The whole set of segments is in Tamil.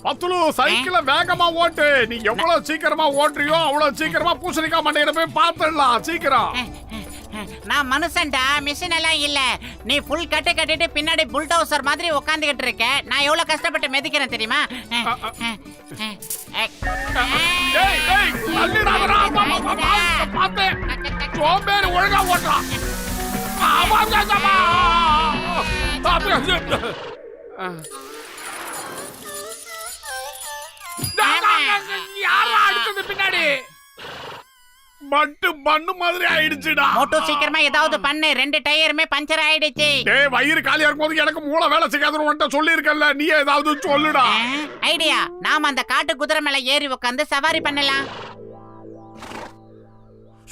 பத்துலு சைக்கிள வேகமா ஓட்டு. நீ எவ்வளவு சீக்கிரமா ஓட்டுறியோ அவ்வளவு சீக்கிரமா பூசணிக்காய் மண்டையில போய் பாத்துடலாம். சீக்கிரம். நான் மனுஷன்டா, மிஷின் எல்லாம் இல்ல. நீ ஃபுல் கட்டு கட்டிட்டு பின்னாடி புல்டோசர் மாதிரி உட்காந்துக்கிட்டு இருக்க. நான் எவ்வளவு கஷ்டப்பட்டு மிதிக்கிறேன் தெரியுமா? சோம்பேறி ஒழுங்கா ஓட்டுறான். யாரா அடிச்சது பின்னாடி? மட்டும் பண்ணு மாதிரி ஆயிடுச்சுடா. மோட்டோ சீக்கிரமா ஏதாவது பண்ணு. 2 டயருமே பஞ்சர் ஆயிடுச்சு. டேய் வயிறு காலியா இருக்கும்போது எனக்கு மூளை வேலை செய்யாதுன்னு உன்கிட்ட சொல்லியிருக்கேன்ல. நீ ஏதாவது சொல்லுடா. ஐடியா. நாம அந்த காட்டு குதிரை மேல ஏறி உட்கார்ந்து சவாரி பண்ணலாம்.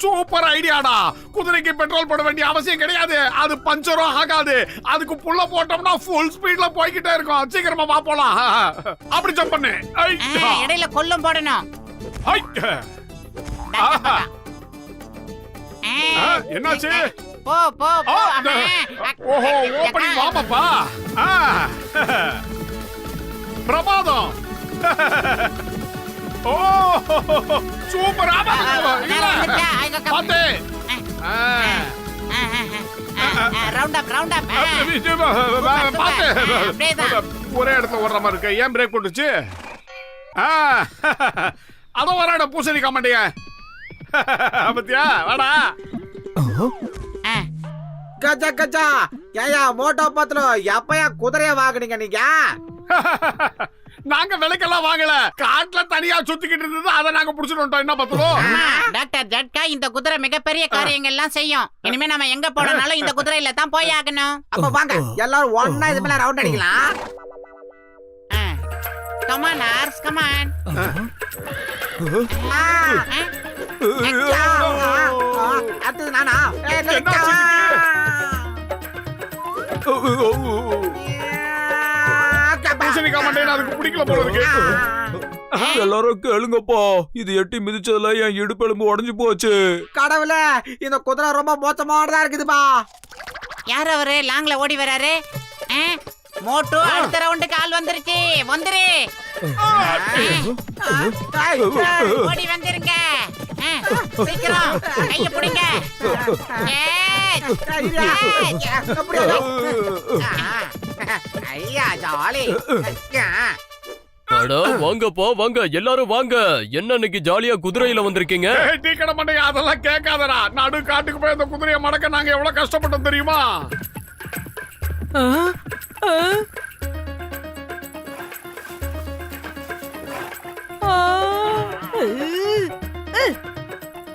சூப்பர் ஐடியாடா. குதிரைக்கு பெட்ரோல் போட வேண்டிய அவசியம் கிடையாது. அது பஞ்சரும் ஆகாது. அதுக்கு புள்ள போட்டோம்னா ஃபுல் ஸ்பீட்ல போய்கிட்டே இருக்கும். சீக்கிரமா வா போலாம். அப்படி ஜம்ப் பண்ணு. இடையில கொல்லும் போடணும். என்னாச்சு? போ போ போ. ஓஹோ ஓபனிங் வாமப்பா. பிரமாதம். ஓ சூப்பர். ஒரே இடத்துல ஓடுற மாதிரி இருக்கு. ஏன் பிரேக் போட்டுச்சு? அதோ வராட பூசணிக்காய் மண்டைய. பத்தியா வாடா. கஜா கஜா. ஏயா மோட்டோ பத்லு எப்பயா குதிரைய வாங்குனீங்க நீங்க? நாங்க விலைக்கெல்லாம் வாங்கல. காட்டுல தனியா சுத்திக்கிட்டு இருந்தது. அதை நாங்க புடிச்சிட்டு வந்துட்டோம். என்ன பத்லு? டாக்டர் ஜட்கா, இந்த குதிரை மிகப்பெரிய காரியங்கள் எல்லாம் செய்யும். இனிமே நம்ம எங்க போனாலும் இந்த குதிரையில தான் போய் ஆகணும். அப்ப வாங்க எல்லாரும் ஒண்ணா இது மேல ரவுண்ட் அடிக்கலாம். Come on, Ars, come on. அது நானா? பூசணிக்காய் மண்டைய அதுக்கு பிடிக்கல போல இருக்கு. எல்லாரும் கேளுங்கப்பா. இது எட்டி மிதிச்சதுல என் இடுப்பெலும்பு உடைஞ்சு போச்சு. கடவுளே, இந்த குதிரை ரொம்ப மோசமானதா இருக்குதுப்பா. யார் அவரு லாங்ல ஓடி வராரு? மோட்டோ அடுத்த ரவுண்டுக்கு ஆள் வந்துருச்சு. வந்துரு. ஓடி வந்துருங்க. சீக்கிரம் கைய பிடிங்க. ஐயா ஜாலி. அட வாங்கப்பா வாங்க, எல்லாரும் வாங்க. என்ன இன்னைக்கு ஜாலியா குதிரையில வந்திருக்கீங்க? டீ கடை மண்டைய அதெல்லாம் கேட்காதடா. நடு காட்டுக்கு போய் அந்த குதிரையை மடக்க நாங்க எவ்வளவு கஷ்டப்பட்டோம் தெரியுமா?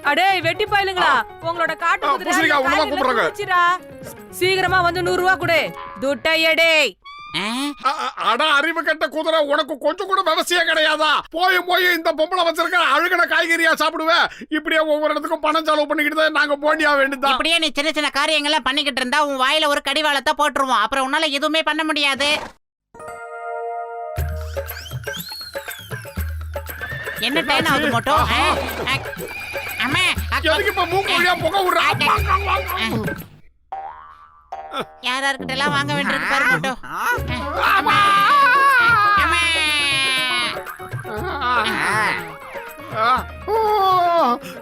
அடே வெட்டி பாயிலுங்களா, உங்களோட காட்டு குதிரை சீக்கிரமா வந்து 100 ரூபாய் கொடு. துட்டையடே. அட அறிவு கட்ட குதிரை, உனக்கு கொஞ்சம் கூட விவசாயம் கிடையாதா? போய் போய் இந்த பொம்பளை வச்சிருக்க அழுகின காய்கறியா சாப்பிடுவேன். இப்படியே ஒவ்வொரு இடத்துக்கும் பணம் செலவு பண்ணிக்கிட்டு நாங்க போண்டியா வேண்டியதா. இப்படியே நீ சின்ன சின்ன காரியங்கள்லாம் பண்ணிக்கிட்டு இருந்தா உன் வாயில ஒரு கடிவாளத்தை போட்டுருவோம். அப்புறம் உன்னால எதுவுமே பண்ண முடியாது. என்ன டைம் ஆகுது மோட்டோ? அம்மா எதுக்கு இப்ப மூக்கு வழியா புகை விடுற? யாரார்கிட்ட எல்லாம் வாங்க வேண்டியிருக்கு பாரு மோட்டோ.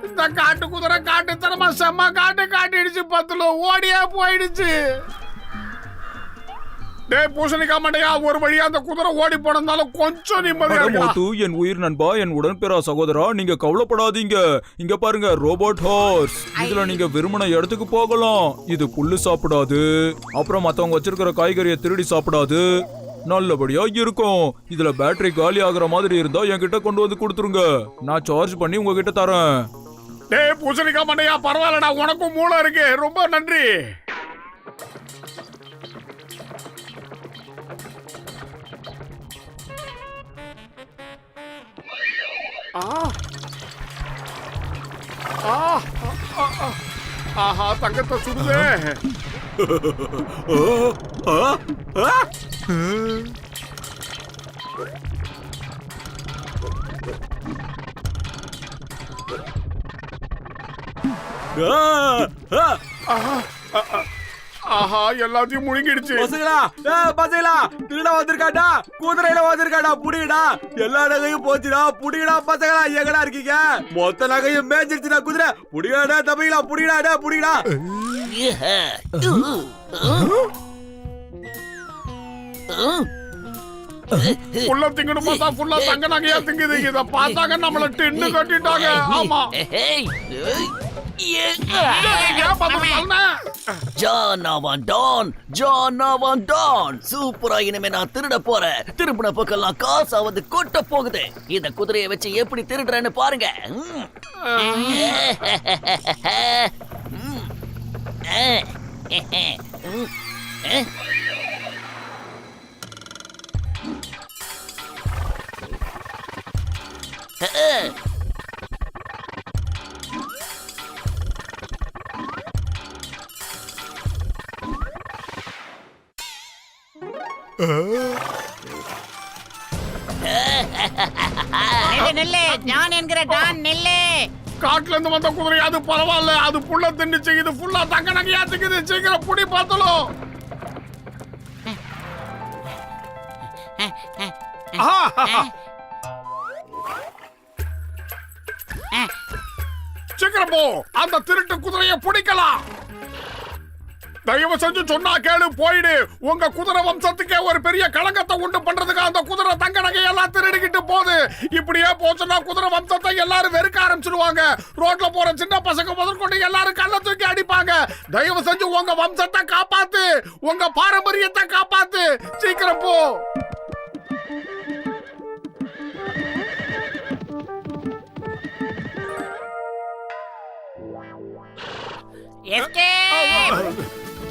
இந்த காட்டு குதிரை காட்டுத்தனமா செம்ம காட்டிடுச்சு. பத்துல ஓடியா போயிடுச்சு. டேய் பூசணிக்காய் மண்டையா, ஒரு வழியா அந்த குதிரை ஓடி போனதாலும் கொஞ்சம் நிம்மதியா இருக்கு. என் உயிர் நண்பா, என் உடன்பிறா சகோதரா, நீங்க கவலைப்படாதீங்க. இங்க பாருங்க ரோபோட் ஹார்ஸ். இதுல நீங்க விரும்பின இடத்துக்கு போகலாம். இது புல்லு சாப்பிடாது, அப்புறம் மத்தவங்க வச்சிருக்கிற காய்கறியை திருடி சாப்பிடாது. நல்லபடியா இருக்கும். இதுல பேட்டரி காலி ஆகுற மாதிரி இருந்தா என்கிட்ட கொண்டு வந்து கொடுத்துருங்க. நான் சார்ஜ் பண்ணி உங்ககிட்ட தரேன். டேய் பூசணிக்காய் மண்டையா, பரவாயில்லடா, உனக்கும் மூளை இருக்கு. ரொம்ப நன்றி. ஆஹா தங்கத்தை சுடுதே. ஆஹா எல்லாத்தையும் முழுங்கிடுச்சு. பசங்களா பசங்களா திருட வந்திருக்காடா, குதிரையில வந்திருக்காடா, புடிங்கடா. எல்லா நகையும் போச்சுடா, புடிங்கடா பசங்களா. எங்கடா இருக்கீங்க? மொத்த நகையும் மேய்ஞ்சிருச்சுடா குதிரை. புடிங்கடா தம்பிங்களா, புடிங்கடா புடிங்கடா. ஃபுல்லா திங்கணும் பார்த்தா ஃபுல்லா தங்க நகையா திங்குது. இத பார்த்தாங்க நம்மள டின்னு கட்டிட்டாங்க. ஆமா சூப்பரா. இனிமே நான் திருட போறேன். திருப்பின பக்கம்லாம் காசாவது கொட்ட போகுது. இந்த குதிரையை வச்சு எப்படி திருடுறேன்னு பாருங்க. நெல்லு ஜான் என்கிற டான் நெல்லு. காட்டுல இருந்து வந்த குதிரை அது பரவாயில்ல, அது புள்ள தின்னுச்சு. இது ஃபுல்லா தங்க நகையா திங்குது. சீக்கிரம் புடி பார்த்தலும். சீக்கிரம் போ, அந்த திருட்டு குதிரையை பிடிக்கலாம். தயவு செஞ்சு சொன்னா கேளு, போயிடு. உங்க குதிரை வம்சத்துக்கே ஒரு பெரிய களங்கத்தை உண்டு பண்றதுக்கு அந்த குதிரை தங்க நகையெல்லாம் திருடிக்கிட்டு போகுது. இப்படியே போச்சுன்னா குதிரை வம்சத்தை எல்லாரும் வெறுக்க ஆரம்பிச்சிடுவாங்க. ரோட்ல போற சின்ன பசங்க முதற்கொண்டு எல்லாரும் கல்ல தூக்கி அடிப்பாங்க. தயவு செஞ்சு உங்க வம்சத்தை காப்பாத்து, உங்க பாரம்பரியத்தை காப்பாத்து. சீக்கிரம் போ.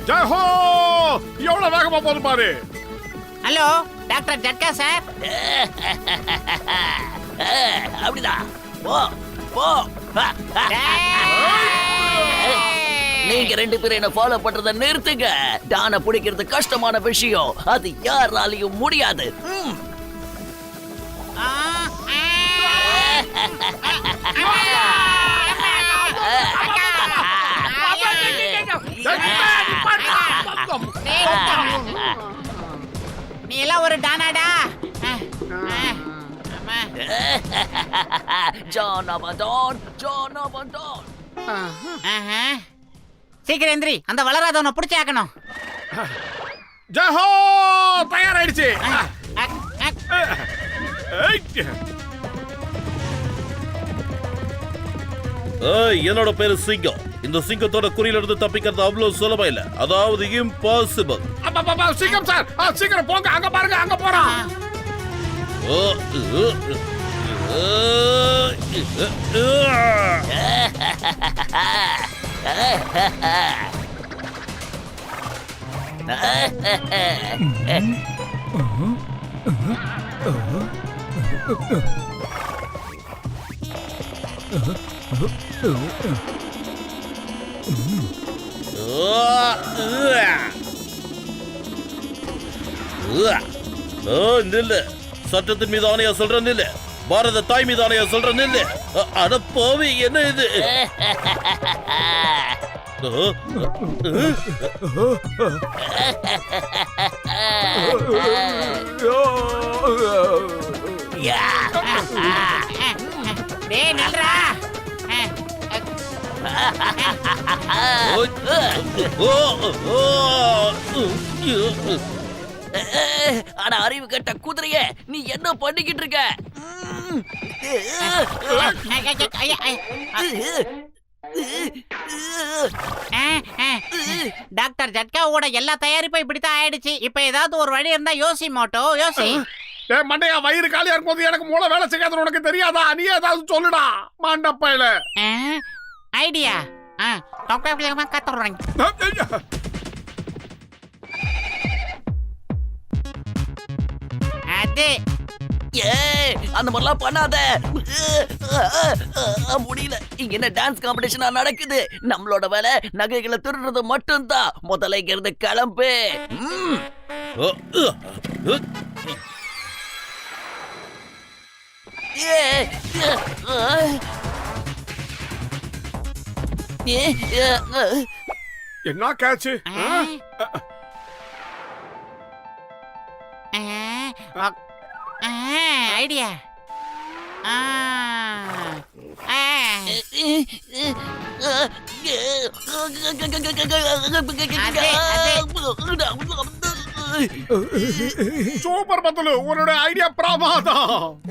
ஜெய் ஹோ! எவ்வளவு வேகமா போது பாரு. ஹலோ டாக்டர் ஜட்கா சார். அப்படிதான். போ போ. நீங்க ரெண்டு பேரும் என்ன ஃபாலோ பண்றத நிறுத்துங்க. டானை பிடிக்கிறது கஷ்டமான விஷயம். அது யாராலையும் முடியாது. நீ எல்லாம் ஒரு டானாடா. சீக்கிரம் எந்திரி, அந்த வளராதவனை பிடிச்சி ஆக்கணும். ஜஹோ தயாராயிடுச்சு. என்னோட பேரு சிங்கம். இந்த சிங்கத்தோட குறியில இருந்து தப்பிக்கிறது அவ்வளவு சுலபம் இல்ல, அதாவது இம்பாசிபிள். சிங்கம் சார், சீக்கிரம் போங்க. அங்க பாருங்க, அங்க போறான். நில்லு. சட்டத்தின் மீது ஆணையா சொல்ற நில்லு. பாரத தாய் மீது ஆணையா சொல்ற நில்லு. அட போவி, என்ன இது? டேய் நில்றா. ஆனா அறிவு கட்ட குதிரைய, நீ என்ன பண்ணிக்கிட்டு இருக்க? டாக்டர் ஜட்காவோட எல்லா தயாரிப்பும் இப்படித்தான் ஆயிடுச்சு. இப்ப ஏதாவது ஒரு வழி இருந்தா யோசி மோட்டோ, யோசி. மண்டையா, வயிறு காலியா இருக்கும்போது எனக்கு மூளை வேலை செய்யாதுன்னு உனக்கு தெரியாதா? நீ ஏதாவது சொல்லுடா மாண்டப்பையில. ஐடியா கத்துறேன். அது அந்த மாதிரிலாம் பண்ணாத. முடியல. இங்க என்ன டான்ஸ் காம்படிஷனா நடக்குது? நம்மளோட வேலை நகைகளை திருடுறது மட்டும்தான். முதல்ல இங்க இருந்து கிளம்பு. என்ன கேட்ச்? ஐடியா. சூப்பர் பத்தலு, உன்னோட ஐடியா பிரமாதம்.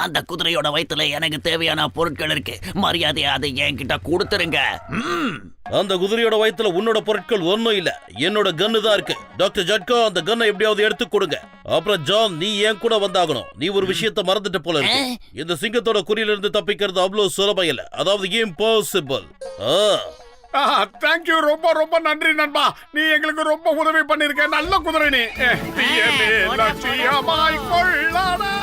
அந்த குதிரையோட வயித்துல எனக்கு தேவையான பொருட்கள் இருக்கு. மரியாதையா அதை என்கிட்ட கொடுத்துருங்க. அந்த குதிரையோட வயித்துல உன்னோட பொருட்கள் ஒண்ணும் இல்ல, என்னோட கன்னு தான் இருக்கு. டாக்டர் ஜட்கா, அந்த கன்னை எப்படியாவது எடுத்து கொடுங்க. அப்புறம் ஜான், நீ என் கூட வந்தாகணும். நீ ஒரு விஷயத்த மறந்துட்டு போல இருக்கு. இந்த சிங்கத்தோட குறியில இருந்து தப்பிக்கிறது அவ்வளவு சுலபம் இல்ல, அதாவது இம்பாசிபிள். தேங்க்யூ, ரொம்ப ரொம்ப நன்றி நண்பா. நீ எங்களுக்கு ரொம்ப உதவி பண்ணிருக்க. நல்ல குதிரை நீ. லட்சியமாய் கொள்ளடா.